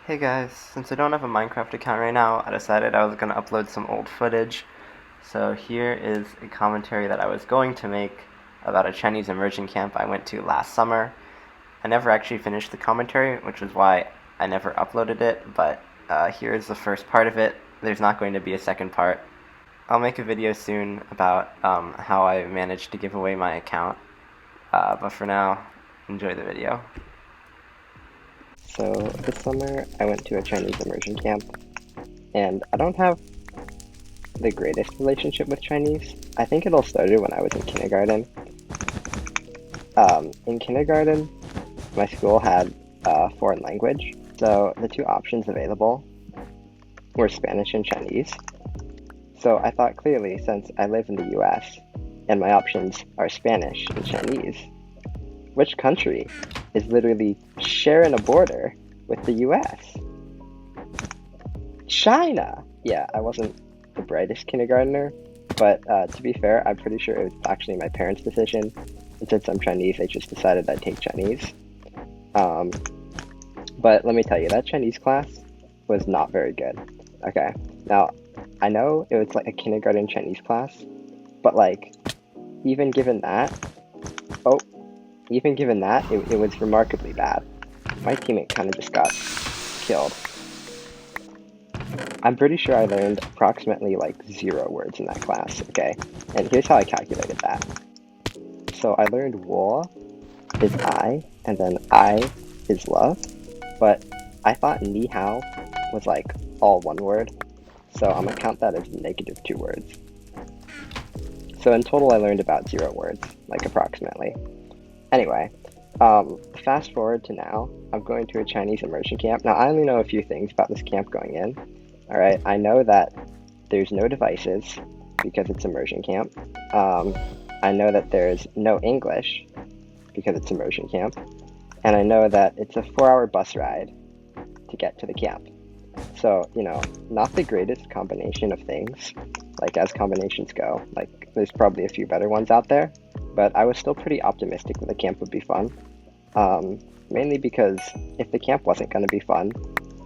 Hey guys, since I don't have a Minecraft account right now, I decided I was going to upload some old footage. So here is a commentary that I was going to make about a Chinese immersion camp I went to last summer. I never actually finished the commentary, which is why I never uploaded it, but here is the first part of it. There's not going to be a second part. I'll make a video soon about how I managed to give away my account, but for now, enjoy the video. So this summer I went to a Chinese immersion camp, and I don't have the greatest relationship with Chinese. I think it all started when I was in kindergarten. In kindergarten, my school had foreign language, so the two options available were Spanish and Chinese. So I thought clearly, since I live in the US and my options are Spanish and Chinese, which country is literally sharing a border with the US? China! Yeah, I wasn't the brightest kindergartner, but to be fair, I'm pretty sure it was actually my parents' decision. And since I'm Chinese, they just decided I'd take Chinese. Um, but let me tell you, that Chinese class was not very good. Okay, now I know it was like a kindergarten Chinese class, but like, even given that, oh, even given that, it was remarkably bad. My teammate kind of just got killed. I'm pretty sure I learned approximately like 0 words in that class, okay? And here's how I calculated that. So I learned "wo" is I, and then "I" is love, but I thought "ni hao" was like all one word, so I'm gonna count that as -2 words. So in total I learned about 0 words, like approximately. Anyway, fast forward to now, I'm going to a Chinese immersion camp. Now I only know a few things about this camp going in. Alright, I know that there's no devices because it's immersion camp. I know that there's no English because it's immersion camp. And I know that it's a 4-hour bus ride to get to the camp. So, you know, not the greatest combination of things, like as combinations go. Like, there's probably a few better ones out there, but I was still pretty optimistic that the camp would be fun. Mainly because if the camp wasn't going to be fun,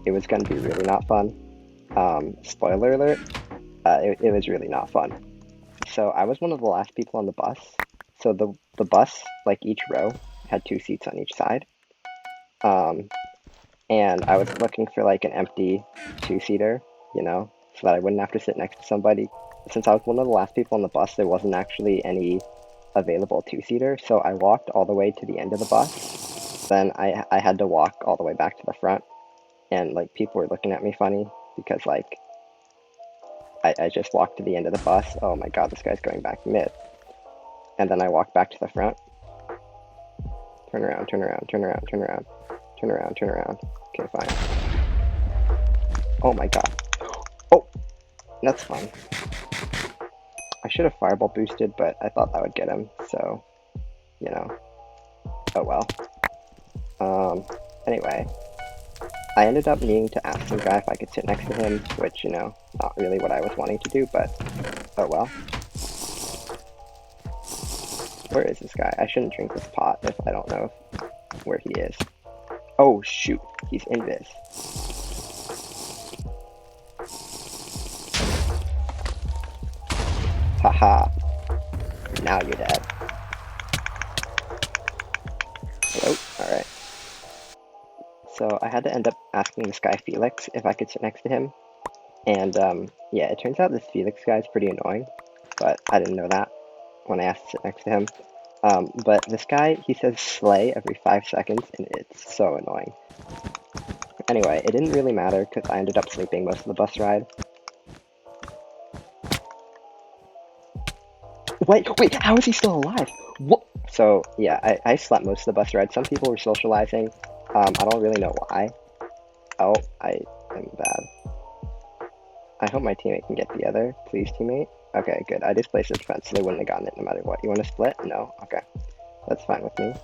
it was going to be really not fun. Spoiler alert, it was really not fun. So I was one of the last people on the bus. So the bus, like each row, had 2 seats on each side. And I was looking for like an empty 2-seater, you know, so that I wouldn't have to sit next to somebody. Since I was one of the last people on the bus, there wasn't actually any available 2-seater, so I walked all the way to the end of the bus. Then I had to walk all the way back to the front, and like people were looking at me funny because like I just walked to the end of the bus. Oh my god, this guy's going back mid. And then I walked back to the front. Turn around, turn around, turn around, turn around, turn around, turn around. Okay, fine. Oh my god. Oh, that's fine. I should have fireball boosted, but I thought that would get him, so, you know. Oh well. Anyway. I ended up needing to ask some guy if I could sit next to him, which, you know, not really what I was wanting to do, but oh well. Where is this guy? I shouldn't drink this pot if I don't know where he is. Oh shoot, he's invis. Haha. Now you're dead. Hello? Alright. So I had to end up asking this guy Felix if I could sit next to him. And yeah, it turns out this Felix guy is pretty annoying, but I didn't know that when I asked to sit next to him. But this guy, he says slay every 5 seconds, and it's so annoying. Anyway, it didn't really matter because I ended up sleeping most of the bus ride. Wait, how is he still alive? What? So yeah, I slept most of the bus ride. Some people were socializing. I don't really know why. Oh, I am bad. I hope my teammate can get the other. Please, teammate. Okay, good. I displaced the defense, so they wouldn't have gotten it no matter what. You want to split? No? Okay. That's fine with me.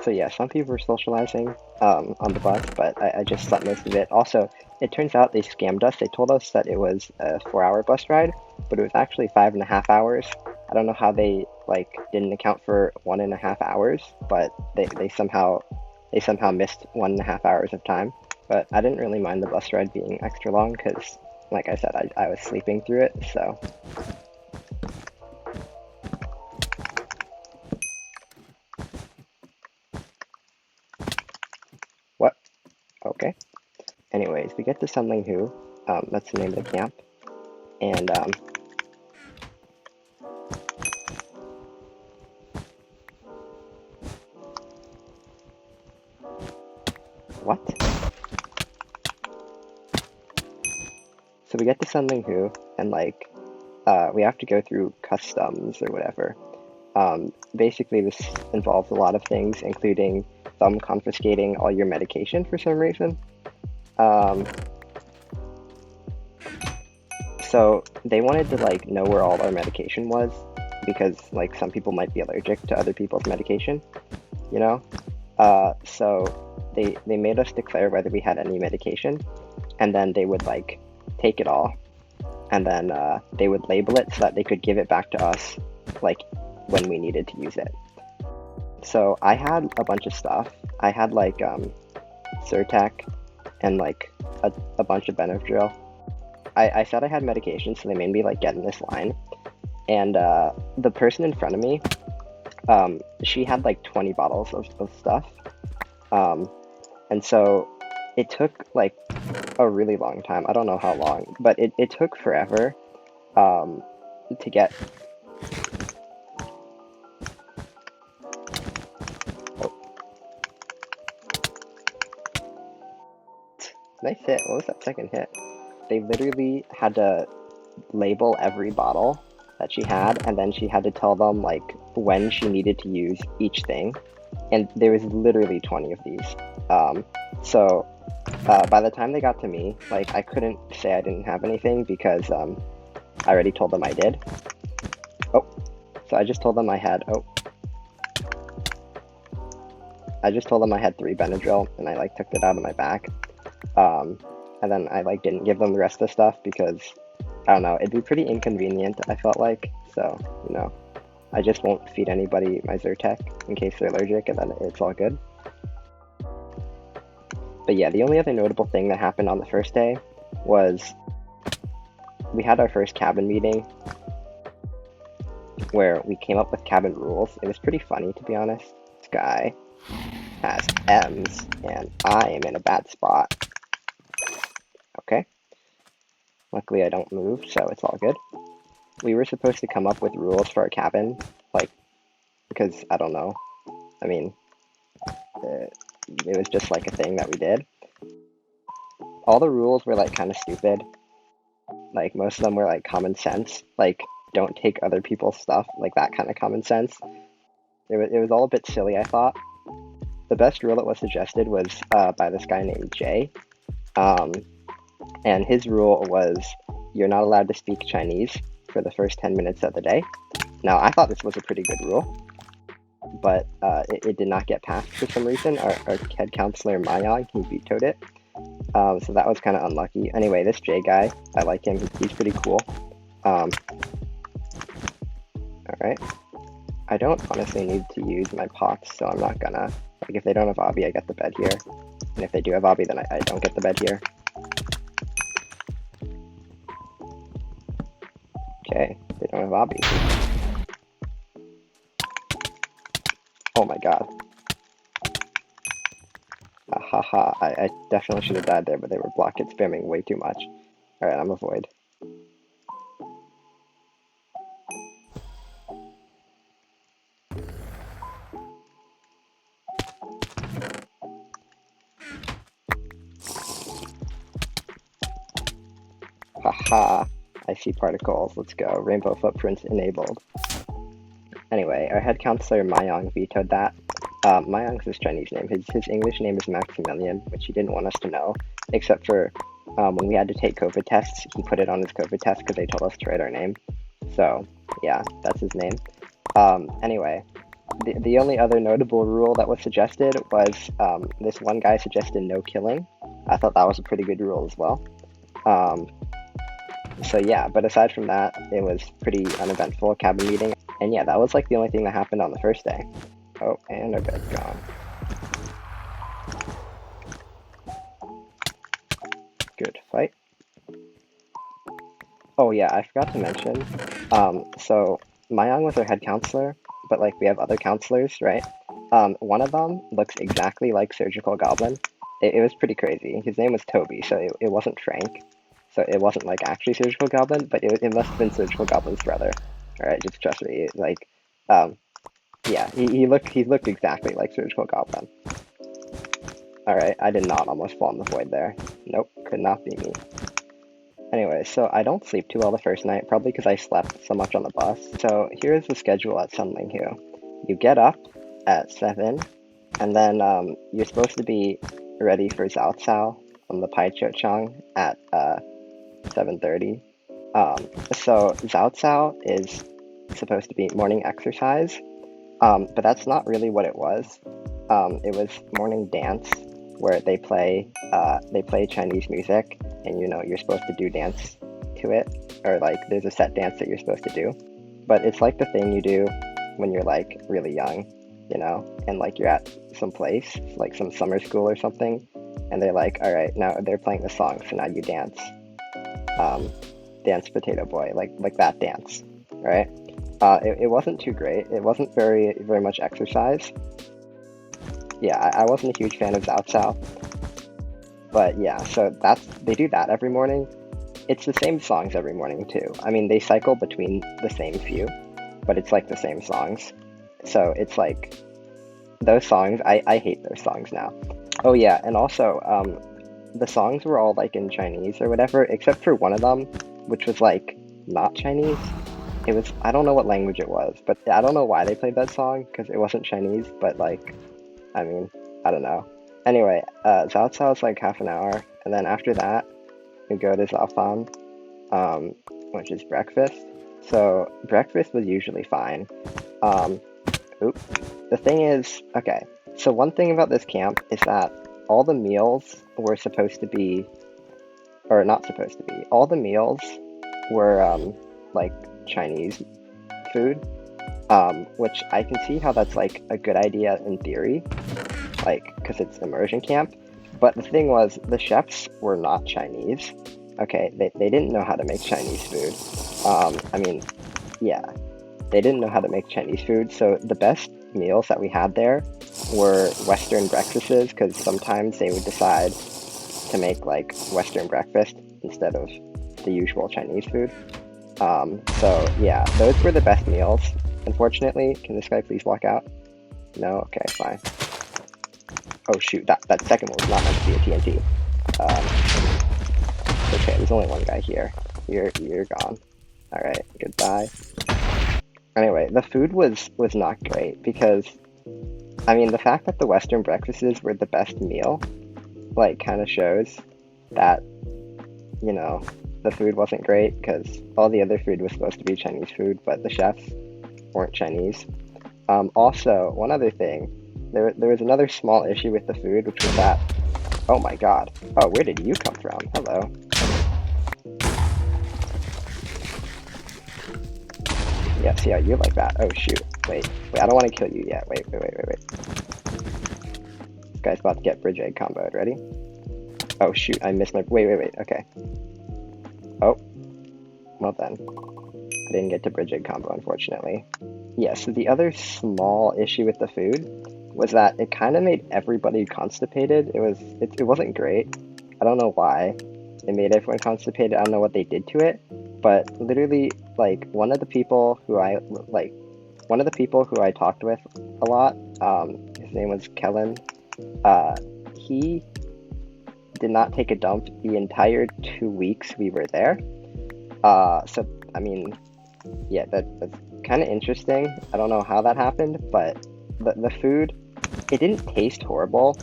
So yeah, some people were socializing on the bus, but I just slept most of it. Also, it turns out they scammed us. They told us that it was a 4-hour bus ride, but it was actually 5.5 hours. I don't know how they like didn't account for 1.5 hours, but they somehow missed 1.5 hours of time. But I didn't really mind the bus ride being extra long because, like I said, I was sleeping through it, so. What? Okay. Anyways, we get to Sunling that's the name of the camp, and what? So we get to Sunling and like, we have to go through customs or whatever. Basically, this involves a lot of things, including them confiscating all your medication for some reason. So they wanted to like know where all our medication was because like some people might be allergic to other people's medication, you know? So they made us declare whether we had any medication, and then they would like take it all, and then they would label it so that they could give it back to us like when we needed to use it. So I had a bunch of stuff. I had like Zyrtec and like a bunch of Benadryl. I said I had medication, so they made me like get in this line. And the person in front of me, she had like 20 bottles of stuff. And so it took like a really long time. I don't know how long, but it took forever to get. Oh. Nice hit. What was that second hit? They literally had to label every bottle that she had, and then she had to tell them like when she needed to use each thing, and there was literally 20 of these. So by the time they got to me, like I couldn't say I didn't have anything because I already told them I did. Oh, so I just told them I had I just told them I had 3 Benadryl, and I like took it out of my bag. And then I like didn't give them the rest of the stuff because I don't know, it'd be pretty inconvenient, I felt like. So, you know, I just won't feed anybody my Zyrtec in case they're allergic, and then it's all good. But yeah, the only other notable thing that happened on the first day was we had our first cabin meeting where we came up with cabin rules. It was pretty funny, to be honest. This guy has M's, and I am in a bad spot. Okay. Luckily, I don't move, so it's all good. We were supposed to come up with rules for our cabin, like, because, I don't know. I mean, it was just like a thing that we did. All the rules were, like, kind of stupid. Like, most of them were, like, common sense. Like, don't take other people's stuff, like that kind of common sense. It was all a bit silly, I thought. The best rule that was suggested was by this guy named Jay. And his rule was you're not allowed to speak Chinese for the first 10 minutes of the day. Now, I thought this was a pretty good rule, but it did not get passed for some reason. Our head counselor, Mayang, he vetoed it. So that was kind of unlucky. Anyway, this Jay guy, I like him. He's pretty cool. Alright. I don't honestly need to use my pots, so I'm not gonna. Like, if they don't have obby, I get the bed here. And if they do have obby, then I don't get the bed here. Okay, they don't have obby. Oh my god. Haha, I definitely should have died there, but they were block it spamming way too much. Alright, I'm a void. Haha, I see particles. Let's go. Rainbow footprints enabled. Anyway, our head counselor Mayang vetoed that. Mayang's his Chinese name. His English name is Maximilian, which he didn't want us to know, except for when we had to take COVID tests, he put it on his COVID test because they told us to write our name. So, yeah, that's his name. Anyway, the only other notable rule that was suggested was this one guy suggested no killing. I thought that was a pretty good rule as well. So yeah, but aside from that, it was pretty uneventful cabin meeting. And yeah, that was like the only thing that happened on the first day. Oh, and our bed's gone. Oh yeah, I forgot to mention. So Mayang was our head counselor, but like we have other counselors, right? One of them looks exactly like Surgical Goblin. It was pretty crazy. His name was Toby, so it wasn't Frank. So it wasn't like actually Surgical Goblin, but it must have been Surgical Goblin's brother. All right, just trust me. Like, um, yeah, he looked exactly like Surgical Goblin. All right, I did not almost fall in the void there. Nope, could not be me. Anyway, so I don't sleep too well the first night, probably because I slept so much on the bus. So here's the schedule at Sunlinghu. You get up at 7, and then you're supposed to be ready for Zao Cao on the Pai Cho Chang at 7:30. So Zao Cao is supposed to be morning exercise, but that's not really what it was. It was morning dance where they play Chinese music, and you're supposed to do dance to it, or like there's a set dance that you're supposed to do. But it's like the thing you do when you're like really young, and like you're at some place, like some summer school or something, and they're like, all right, now they're playing the song, so now you dance, um, dance Potato Boy, like that dance, right? It wasn't too great. It wasn't very much exercise. Yeah, I wasn't a huge fan of Zao Cao, but yeah, so they do that every morning. It's the same songs every morning too. I mean, they cycle between the same few, but it's like the same songs. So it's like those songs. I hate those songs now. Oh yeah, and also the songs were all like in Chinese or whatever, except for one of them, which was like not Chinese. It was, I don't know what language it was, but I don't know why they played that song because it wasn't Chinese. But like, I mean, I don't know. Anyway, Zao Cao is like half an hour, and then after that we go to Zaofan, um, which is breakfast. So breakfast was usually fine. Um, Oop. The thing is, okay, so one thing about this camp is that all the meals were supposed to be, or not supposed to be, all the meals were like Chinese food, which I can see how that's like a good idea in theory, like because it's immersion camp. But the thing was, the chefs were not Chinese. Okay, they didn't know how to make Chinese food. I mean, yeah, they didn't know how to make Chinese food, so the best meals that we had there were Western breakfasts, because sometimes they would decide to make like Western breakfast instead of the usual Chinese food. So yeah, those were the best meals. Unfortunately, can this guy please walk out? No? Okay, fine. Oh shoot, that second one was not meant to be a TNT. Okay, there's only one guy here. You're gone. Alright, goodbye. Anyway, the food was not great because I mean the fact that the Western breakfasts were the best meal, like kind of shows that, you know, the food wasn't great because all the other food was supposed to be Chinese food, but the chefs weren't Chinese. Also, one other thing, there was another small issue with the food, which was that, oh my god, oh, where did you come from? Hello. Yeah, see how you like that? Oh shoot, wait, I don't want to kill you yet. Wait. This guy's about to get bridge egg comboed. Ready? Oh shoot, I missed my. Wait. Okay. Oh, well then. I didn't get to bridge egg combo, unfortunately. Yeah, so the other small issue with the food was that it kind of made everybody constipated. It wasn't great. I don't know why it made everyone constipated. I don't know what they did to it, but literally, like one of the people who I talked with a lot, his name was Kellen. He did not take a dump the entire 2 weeks we were there. So I mean, yeah, that's kind of interesting. I don't know how that happened, but the food, it didn't taste horrible,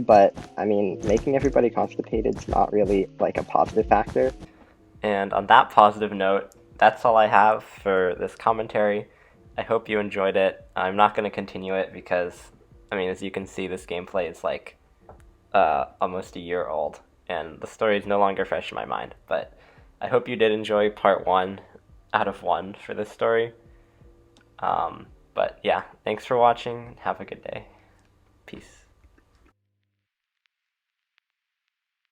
but I mean, making everybody constipated is not really like a positive factor. And on that positive note, that's all I have for this commentary. I hope you enjoyed it. I'm not going to continue it because, I mean, as you can see, this gameplay is like almost a year old, and the story is no longer fresh in my mind. But I hope you did enjoy part 1 out of 1 for this story. But yeah, thanks for watching. Have a good day. Peace.